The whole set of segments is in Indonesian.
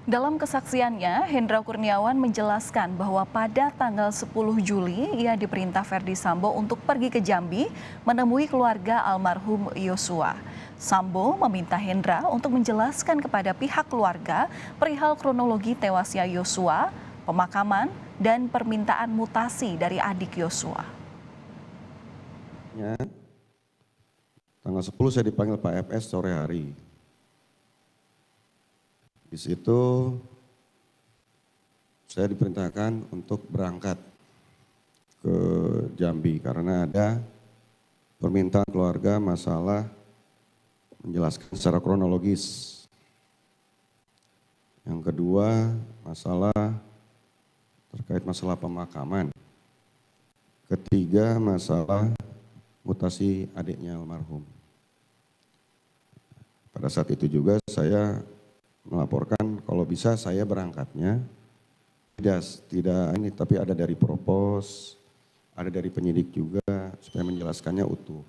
Dalam kesaksiannya, Hendra Kurniawan menjelaskan bahwa pada tanggal 10 Juli ia diperintah Verdi Sambo untuk pergi ke Jambi menemui keluarga almarhum Yosua. Sambo meminta Hendra untuk menjelaskan kepada pihak keluarga perihal kronologi tewasnya Yosua, pemakaman, dan permintaan mutasi dari adik Yosua. Ya, tanggal 10 saya dipanggil Pak FS sore hari. Di situ saya diperintahkan untuk berangkat ke Jambi karena ada permintaan keluarga masalah menjelaskan secara kronologis. Yang kedua, terkait masalah pemakaman. Ketiga, masalah mutasi adiknya almarhum. Pada saat itu juga saya melaporkan kalau bisa saya berangkatnya tidak ini, tapi ada dari propos, ada dari penyidik juga supaya menjelaskannya utuh.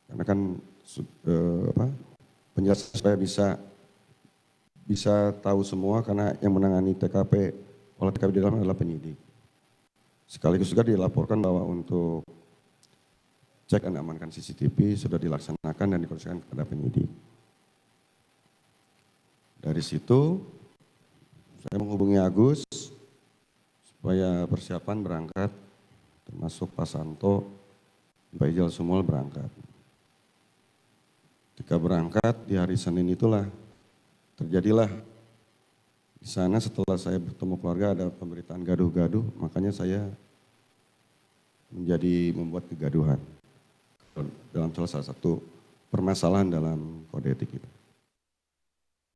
Karena kan penjelasan supaya bisa tahu semua karena yang menangani olah TKP di dalam adalah penyidik. Sekaligus juga dilaporkan bahwa untuk cek dan amankan CCTV sudah dilaksanakan dan dikoordinasikan kepada penyidik. Dari situ saya menghubungi Agus supaya persiapan berangkat, termasuk Pak Santo, Pak Ijal Sumul berangkat. Ketika berangkat di hari Senin itulah terjadilah di sana setelah saya bertemu keluarga ada pemberitaan gaduh-gaduh, makanya saya membuat kegaduhan dalam salah satu permasalahan dalam kode etik itu.